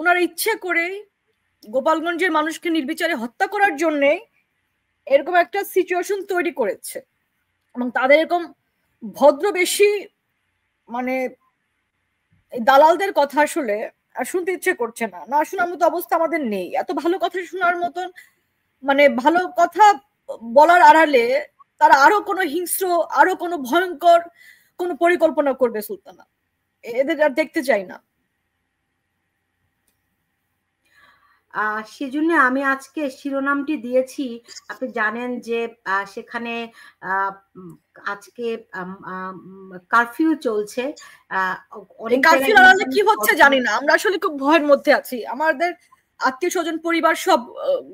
ওনারা ইচ্ছে করেই গোপালগঞ্জের মানুষকে নির্বিচারে হত্যা করার জন্য এরকম একটা সিচুয়েশন তৈরি করেছে, এবং তাদের এরকম ভদ্রবেশী মানে দালালদের কথা আসলে আর শুনতে ইচ্ছে করছে না, না শোনার মতো অবস্থা আমাদের নেই। এত ভালো কথা শোনার মতন মানে ভালো কথা বলার আড়ালে তারা আরো কোনো হিংস্র, আরো কোনো ভয়ঙ্কর কোনো পরিকল্পনা করবে সুলতানা, এদের আর দেখতে চাই না। সেজন্য আমি আজকে শিরোনামটি দিয়েছি। আপনি জানেন যে সেখানে আজকে কারফিউ চলছে। কারফিউ আড়ালে কি হচ্ছে জানি না, আমরা আসলে খুব ভয়ের মধ্যে আছি। আমাদের আত্মীয় স্বজন পরিবার সব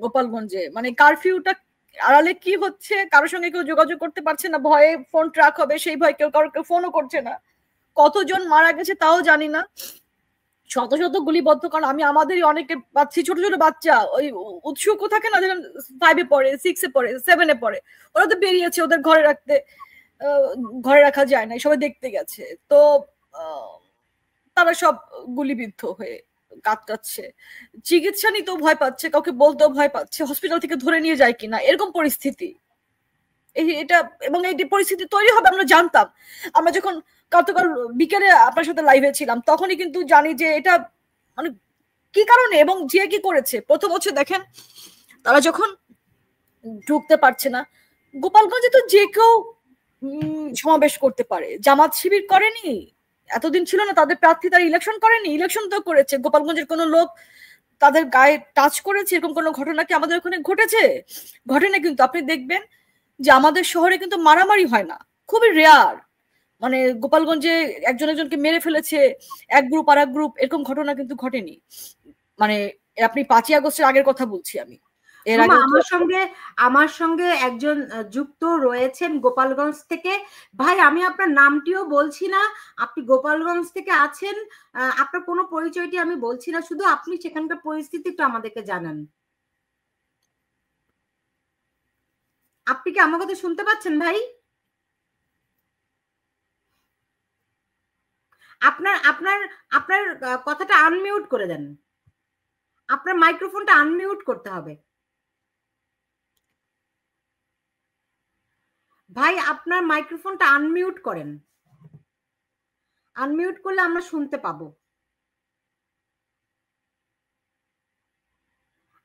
গোপালগঞ্জে, মানে কারফিউটা আড়ালে কি হচ্ছে কারোর সঙ্গে কেউ যোগাযোগ করতে পারছে না, ভয়ে ফোন ট্র্যাক হবে সেই ভয় কেউ কারো ফোনও করছে না। কতজন মারা গেছে তাও জানি না, শত শত গুলিবদ্ধ। কারণ আমি আমাদেরই অনেকে পাচ্ছি, ছোট ছোট বাচ্চা ওই উৎসুক থাকে না, যেমন 5-এ পড়ে, 6-এ পড়ে, 7-এ পড়ে, ওরা তো বেরিয়েছে, ওদের ঘরে রাখতে ঘরে রাখা যায় না, সবাই দেখতে গেছে। তো তারা সব গুলিবিদ্ধ হয়ে কাতরাচ্ছে, চিকিৎসা নিতেও ভয় পাচ্ছে, কাউকে বলতেও ভয় পাচ্ছে, হসপিটাল থেকে ধরে নিয়ে যায় কিনা, এরকম পরিস্থিতি। এটা এবং এই পরিস্থিতি তৈরি হবে আমরা জানতাম। আমরা যখন গতকাল বিকেলে আপনার সাথে লাইভে ছিলাম তখনই কিন্তু জানি যে এটা মানে কি কারণে এবং যে কি করেছে। প্রথম হচ্ছে দেখেন, তারা যখন ঢুকতে পারছে না, গোপালগঞ্জে তো যে কেউ সমাবেশ করতে পারে, জামাত শিবির করেনি, এতদিন ছিল না তাদের প্রার্থী, তারা ইলেকশন করেনি, ইলেকশন তো করেছে। গোপালগঞ্জের কোনো লোক তাদের গায়ে টাচ করেছে এরকম কোনো ঘটনা কি আমাদের ওখানে ঘটেছে? ঘটেনি। কিন্তু আপনি দেখবেন যে আমাদের শহরে কিন্তু মারামারি হয় না, খুবই রেয়ার। মানে গোপালগঞ্জে একজন একজনকে মেরে ফেলেছে এক গ্রুপ আর এক গ্রুপ, এরকম ঘটনা কিন্তু ঘটেনি। মানে আপনি 5ই আগস্টের আগের কথা বলছি আমি। এর আগে আমার সঙ্গে একজন যুক্ত রয়েছেন গোপালগঞ্জ থেকে। ভাই আমি আপনার নামটিও বলছি না, আপনি গোপালগঞ্জ থেকে আছেন, আপনার কোনো পরিচয়টি আমি বলছি না, শুধু আপনি সেখানকার পরিস্থিতি একটু আমাদেরকে জানান। আপনি কি আমার কথা শুনতে পাচ্ছেন ভাই? আপনার আপনার আপনার কথাটা আনমিউট করে দেন, আপনার মাইক্রোফোনটা আনমিউট করতে হবে। ভাই আপনার মাইক্রোফোনটা আনমিউট করেন, আনমিউট করলে আমরা শুনতে পাবো।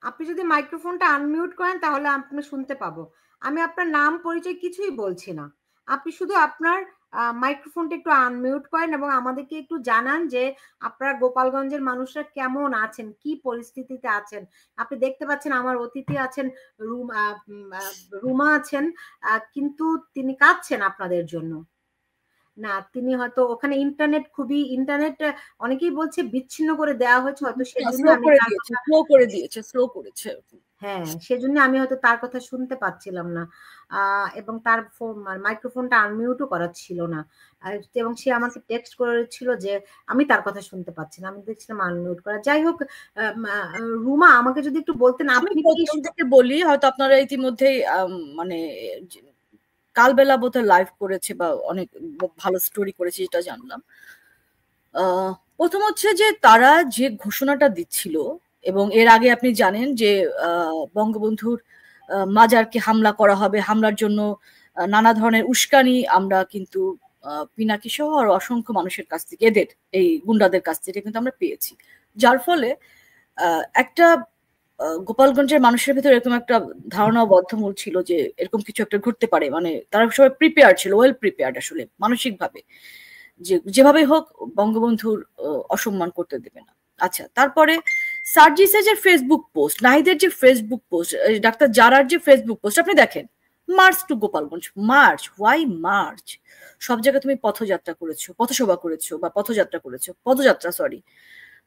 আপনি যদি মাইক্রোফোনটা আনমিউট করেন তাহলে আপনি শুনতে পাবো। আমি আপনার নাম পরিচয় কিছুই বলছি না, আপনি শুধু আপনার মাইক্রোফোনটা একটু আনমিউট করেন এবং আমাদেরকে একটু জানান যে আপনারা গোপালগঞ্জের মানুষরা কেমন আছেন, কি পরিস্থিতিতে আছেন। আপনি দেখতে পাচ্ছেন আমার অতিথি আছেন, রুমা আছেন, কিন্তু তিনি কাঁদছেন আপনাদের জন্য। না তিনি হয়তো ওখানে ইন্টারনেট অনেকেই বলছে বিচ্ছিন্ন করে দেওয়া হয়েছে, হয়তো সেজন্য স্লো করেছে। হ্যাঁ, সেজন্য আমি হয়তো তার কথা শুনতে পাচ্ছিলাম না, এবং তার মাইক্রোফোনটা আনমিউটও করা ছিল না, এবং সে আমাকে টেক্সট করেছিল যে আমি তার কথা শুনতে পাচ্ছি না, আমি দেখছিলাম আনমিউট করা। যাই হোক, রুমা আমাকে যদি একটু বলতেন। আপনি বলি, হয়তো আপনারা ইতিমধ্যেই মানে কালবেলা বোধহয় লাইভ করেছে বা অনেক ভালো স্টোরি করেছে, যেটা জানলাম। প্রথম হচ্ছে যে তারা যে ঘোষণাটা দিচ্ছিল, এবং এর আগে আপনি জানেন যে বঙ্গবন্ধুর মাজারকে হামলা করা হবে, হামলার জন্য নানা ধরনের উস্কানি আমরা কিন্তু পিনাকি সহ আর অসংখ্য মানুষের কাছ থেকে, এদের এই গুন্ডাদের কাছ থেকে কিন্তু আমরা পেয়েছি, যার ফলে একটা গোপালগঞ্জের মানুষের ভিতরে এরকম একটা ধারণা বদ্ধমূল ছিল যে এরকম কিছু একটা ঘটতে পারে। মানে তারা সবাই প্রিপেয়ার ছিল, ওয়েল প্রিপেয়ার্ড আসলে মানসিকভাবে, যে যেভাবে হোক বঙ্গবন্ধুর অসম্মান করতে দেবে না। আচ্ছা, তারপরে সার্জিসের যে ফেসবুক পোস্ট, নাহিদের যে ফেসবুক পোস্ট, ডাক্তার জারার যে ফেসবুক পোস্ট, আপনি দেখেন, march to Gopalganj, march, why march? সব জায়গায় তুমি পথযাত্রা করেছো, পথসভা করেছো বা পথযাত্রা করেছো, পদযাত্রা সরি।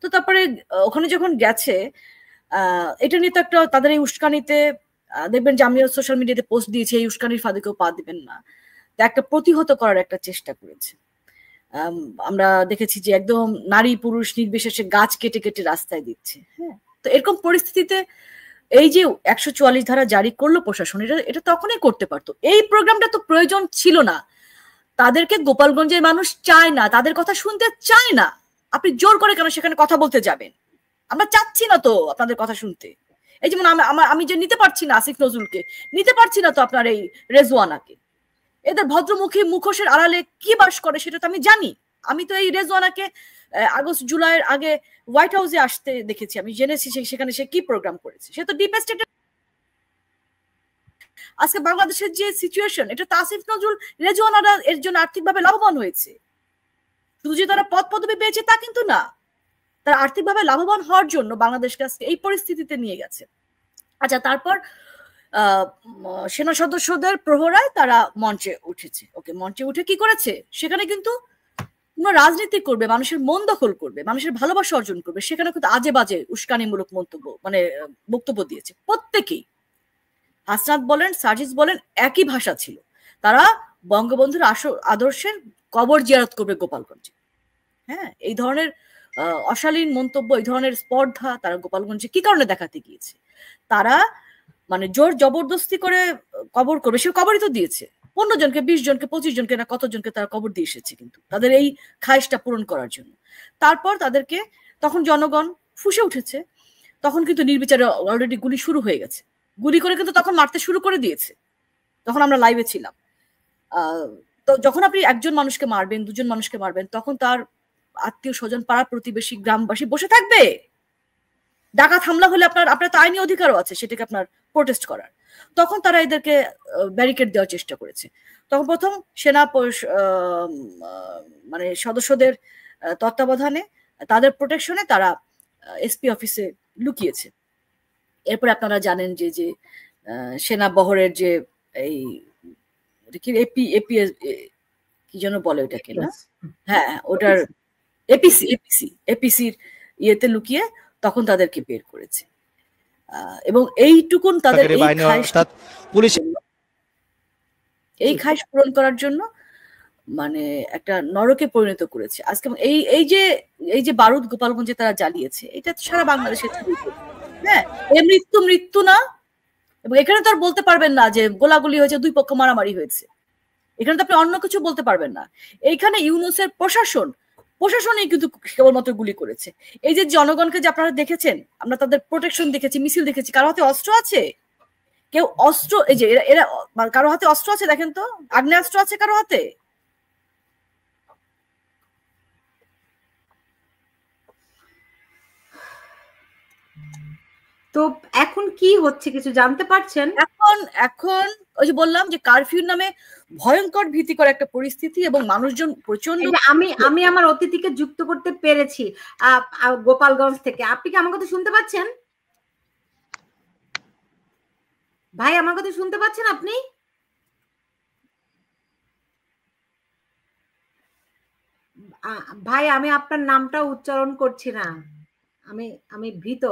তো তারপরে ওখানে যখন গেছে, এটা নিয়ে তো একটা তাদের এই উস্কানিতে দেখবেন যে আমিও সোশ্যাল মিডিয়াতে পোস্ট দিয়েছি, এই উস্কানির ফাঁদে কেউ পা দিবেন না, একটা প্রতিহত করার একটা চেষ্টা করেছে। আমরা দেখেছি যে একদম নারী পুরুষ নির্বিশেষে গাছ কেটে কেটে রাস্তায় দিচ্ছে। হ্যাঁ, তো এরকম পরিস্থিতিতে এই যে 144 ধারা জারি করলো প্রশাসন, এটা তখনই করতে পারতো। এই প্রোগ্রামটা তো প্রয়োজন ছিল না, তাদেরকে গোপালগঞ্জের মানুষ চায় না, তাদের কথা শুনতে চায় না, আপনি জোর করে কেন সেখানে কথা বলতে যাবেন? আমরা চাচ্ছি না তো আপনাদের কথা শুনতে। এই যেমন আমি যে নিতে পারছি না আসিফ নজরুলকে, নিতে পারছি না তো আপনার এই রেজওয়ানাকে। এদের ভদ্রমুখী মুখোশের আড়ালে কি বাস করে সেটা তো আমি জানি। আমি তো এই রেজওয়ানাকে আগস্ট জুলাইয়ের আগে হোয়াইট হাউসে আসতে দেখেছি, আমি জেনেছি সেখানে সে কি প্রোগ্রাম করেছে। সে তো ডিপ স্টেটের। আজকে বাংলাদেশের যে সিচুয়েশন, এটা তো আসিফ নজরুল রেজওয়ানারা এর জন্য আর্থিকভাবে লাভবান হয়েছে। শুধু যে তারা পদ পদবি পেয়েছে তা কিন্তু না, তারা আর্থিকভাবে লাভবান হওয়ার জন্য বাংলাদেশকে আজকে এই পরিস্থিতিতে নিয়ে গেছে। আচ্ছা, তারপর সেনা সদস্যদের প্রহরায় তারা মঞ্চে উঠেছে। ওকে, মঞ্চে উঠে কি করেছে? সেখানে কিন্তু রাজনীতি করবে, মানুষের মন দখল করবে, মানুষের ভালোবাসা অর্জন করবে, সেখানে কিন্তু আজে বাজে উস্কানিমূলক মন্তব্য মানে বক্তব্য দিয়েছে প্রত্যেকেই। হাসনাত বলেন, সার্জিস বলেন, একই ভাষা ছিল। তারা বঙ্গবন্ধুর আদর্শের কবর জিয়ারত করবে গোপালগঞ্জে। হ্যাঁ, এই ধরনের অশালীন মন্তব্য, এই ধরনের স্পর্ধা তারা গোপালগঞ্জে কি কারণে দেখাতে গিয়েছে? তারা মানে জোর জবরদস্তি করে কবর করবে, সে কবরই তো দিয়েছে। 15 জনকে, 20 জনকে, 25 জনকে না কতজনকে তারা কবর দিয়ে এসেছে কিন্তু তাদের এই খায়েশটা পূরণ করার জন্য। তারপর তাদেরকে তখন জনগণ ফুঁসে উঠেছে। তখন কিন্তু নির্বিচারে অলরেডি গুলি শুরু হয়ে গেছে। গুলি করে কিন্তু তখন মারতে শুরু করে দিয়েছে। তখন আমরা লাইভে ছিলাম। তো যখন আপনি একজন মানুষকে মারবেন, 2 জন মানুষকে মারবেন, তখন তার আত্মীয় স্বজন, পাড়া প্রতিবেশী, গ্রামবাসী বসে থাকবে? ডাকাত হামলা হলে আপনার তো আইনি অধিকারও আছে সেটাকে আপনার প্রোটেস্ট করার। তখন তারা এদেরকে ব্যারিকেড দেওয়ার চেষ্টা করেছে। তখন প্রথম সেনা মানে সদস্যদের তত্ত্বাবধানে, তাদের প্রোটেকশনে তারা এসপি অফিসে লুকিয়েছে। এরপরে আপনারা জানেন যে যে সেনা বহরের যে এই কি কি যেন বলে ওটাকে, না? হ্যাঁ, ওটার এপিসির ইয়েতে লুকিয়ে তখন তাদেরকে বের করেছে। এবং এইটুকুন তাদের এই খায়েশ পূরণ করার জন্য মানে একটা নরকে পরিণত করেছে আজকে। এই যে বারুদ গোপালগঞ্জে তারা জ্বালিয়েছে, এটা সারা বাংলাদেশে। হ্যাঁ, এ মৃত্যু না। এবং এখানে তো আর বলতে পারবেন না যে গোলাগুলি হয়েছে, 2 পক্ষ মারামারি হয়েছে। এখানে তো আপনি অন্য কিছু বলতে পারবেন না। এইখানে ইউনূসের প্রশাসনই কিন্তু কেবলমাত্র গুলি করেছে। এই যে জনগণকে যে আপনারা দেখেছেন, আমরা তাদের প্রোটেকশন দেখেছি, মিছিল দেখেছি। কারো হাতে অস্ত্র আছে? কেউ অস্ত্র, এই যে এরা কারো হাতে অস্ত্র আছে? দেখেন তো, আগ্নেয়াস্ত্র আছে কারো হাতে? তো এখন কি হচ্ছে কিছু জানতে পারছেন? এখন ওই যে বললাম যে কারফিউর নামে ভয়ঙ্কর ভীতিকর একটা পরিস্থিতি এবং মানুষজন প্রচন্ড। আমি আমার অতিথিকে যুক্ত করতে পেরেছি গোপালগঞ্জ থেকে। আপনি কি আমার কথা শুনতে পাচ্ছেন ভাই? আমার কথা শুনতে পাচ্ছেন আপনি? ভাই, আমি আপনার নামটা উচ্চারণ করছি না। আমি ভীত।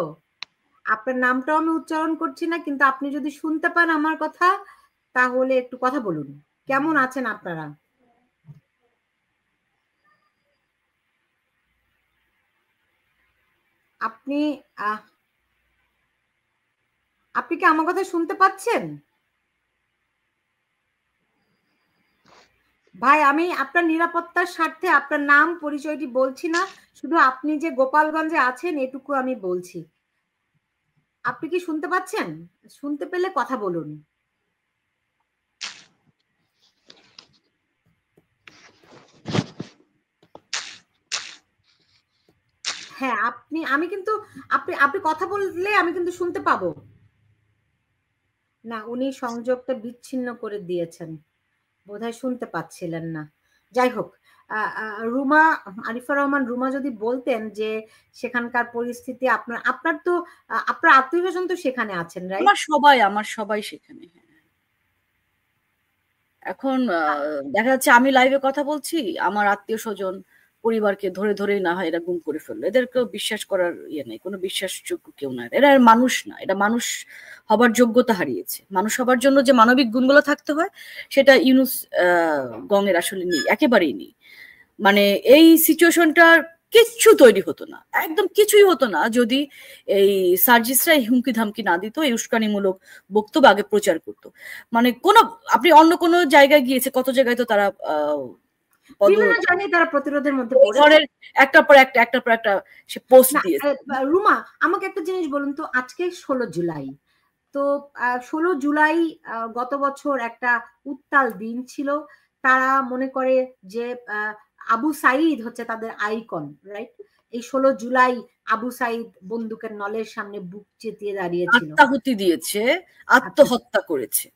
আপনার নামটাও আমি উচ্চারণ করছি না, কিন্তু আপনি যদি শুনতে পান আমার কথা তাহলে একটু কথা বলুন। কেমন আছেন আপনারা? আপনি কি আমার কথা শুনতে পাচ্ছেন ভাই? আমি আপনার নিরাপত্তার স্বার্থে আপনার নাম পরিচয়টি বলছি না, শুধু আপনি যে গোপালগঞ্জে আছেন এটুকু আমি বলছি। আপনি কি শুনতে পাচ্ছেন? শুনতে পেলে কথা বলুন। হ্যাঁ, আমি কিন্তু আপনি কথা বললে আমি কিন্তু শুনতে পাবো না। উনি সংযোগটা বিচ্ছিন্ন করে দিয়েছেন, বোধহয় শুনতে পাচ্ছিলেন না। যাই হোক, রুমা, আরিফা রহমান রুমা যদি বলতেন যে সেখানকার পরিস্থিতি, আপনার তো আপনার আত্মীয় স্বজন তো সেখানে আছেন, রাইট? আমার সবাই সেখানে। এখন দেখা যাচ্ছে আমি লাইভে কথা বলছি, আমার আত্মীয় স্বজন পরিবারকে ধরে ধরে না হয় এরা গুম করে ফেললো। এদেরকেও বিশ্বাস করার ইয়ে নেই, কোনো বিশ্বাসযোগ্য কেউ না। এরা মানুষ না, এটা মানুষ হবার যোগ্যতা হারিয়েছে। মানুষ হবার জন্য যে মানবিক গুণগুলো থাকতে হয় সেটা ইউনূস গঙের আসলে নেই, একেবারেই নেই। মানে এই সিচুয়েশনটার কিচ্ছু তৈরি হতো না, একদম কিছুই হতো না যদি এই সার্জিসরা হুমকি ধামকি না দিত, এই উস্কানিমূলক বক্তব্য আগে প্রচার করতো। মানে আপনি অন্য কোনো জায়গায় গিয়েছে, কত জায়গায় তো তারা বিভিন্ন জায়গায় তারা প্রতিরোধের মধ্যে একটার পর একটা সে পোস্ট দিয়েছে। রুমা, আমাকে একটা জিনিস বলুন তো, আজকে 16 জুলাই, তো 16 জুলাই গত বছর একটা উত্তাল দিন ছিল। তারা মনে করে যে আবু সাইদ হচ্ছে তাদের আইকন, রাইট? এই 16 জুলাই আবু সাইদ বন্দুকের নলের সামনে বুক চেতিয়ে দাঁড়িয়েছিল, আত্মাহুতি দিয়েছে, আত্মহত্যা করেছে।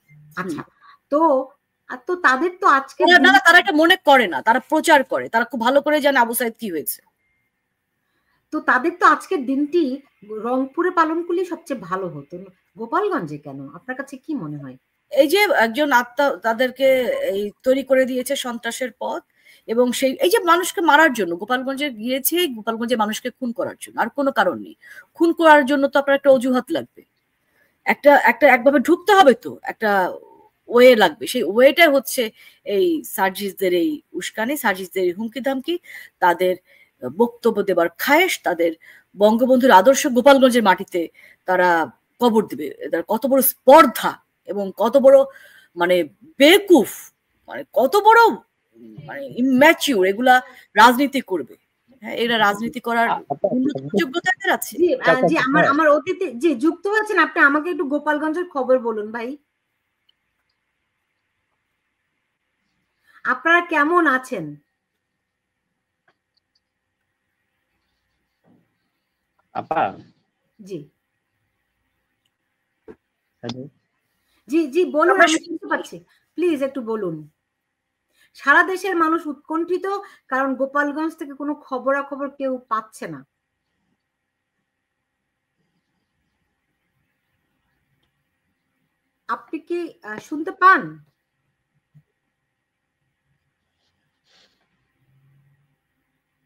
আচ্ছা, তো তো তাদের তো আজকে তারা এটা মনে করে না, তারা প্রচার করে, তারা খুব ভালো করে জানে আবু সাইদ কি হয়েছে। তো তাদের তো আজকের দিনটি রংপুরে পালন করলে সবচেয়ে ভালো হতো, গোপালগঞ্জে কেন? আপনার কাছে কি মনে হয়? এই যে একজন আত্মা তাদেরকে এই তৈরি করে দিয়েছে সন্ত্রাসের পথ, এবং সেই এই যে মানুষকে মারার জন্য গোপালগঞ্জে গিয়েছে, গোপালগঞ্জে মানুষকে খুন করার জন্য, আর কোনো কারণ নেই। খুন করার জন্য তো আপনার একটা অজুহাত লাগবে, একভাবে ঢুকতে হবে, তো একটা ওয়ে লাগবে। সেই ওয়েটা হচ্ছে এই সার্জিসদের এই উস্কানি, সার্জিসদের এই হুমকি ধামকি, তাদের বক্তব্য দেবার খায়েশ, তাদের বঙ্গবন্ধুর আদর্শ গোপালগঞ্জের মাটিতে তারা কবর দিবে। কত বড় স্পর্ধা এবং কত বড় মানে বেকুফ, মানে কত বড় মানে ইম্যাচিউর এগুলা রাজনীতি করবে। হ্যাঁ, এরা রাজনীতি করার যোগ্যতা আছে। জি, আমার অতীতে জি যুক্ত হয়েছেন আপনি, আমাকে একটু গোপালগঞ্জের খবর বলুন ভাই। আপনারা কেমন আছেন? আপা জি জি জি বলুন, আমি শুনতে পাচ্ছি, প্লিজ একটু বলুন। সারা দেশের মানুষ উৎকণ্ঠিত, কারণ গোপালগঞ্জ থেকে কোনো খবরাখবর কেউ পাচ্ছে না। আপনি কি শুনতে পান?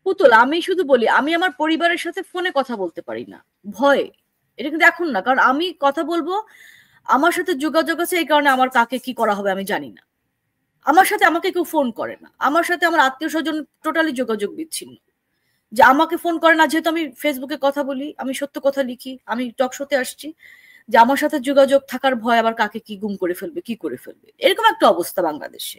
পুতুল, আমি শুধু বলি, আমি আমার পরিবারের সাথে ফোনে কথা বলতে পারি না, ভয়। এটা কিন্তু এখন না, কারণ আমি কথা বলবো, আমার সাথে যোগাযোগ আছে, এই কারণে আমার কাকে কি করা হবে আমি জানি না। আমার সাথে আমাকে কেউ ফোন করে না, আমার সাথে আমার আত্মীয় স্বজন টোটালি যোগাযোগ বিচ্ছিন্ন। যে আমাকে ফোন করে না, যেহেতু আমি ফেসবুকে কথা বলি, আমি সত্য কথা লিখি, আমি টক শোতে আসছি, যে আমার সাথে যোগাযোগ থাকার ভয় আবার কাকে কি গুম করে ফেলবে, কি করে ফেলবে, এরকম একটা অবস্থা বাংলাদেশে।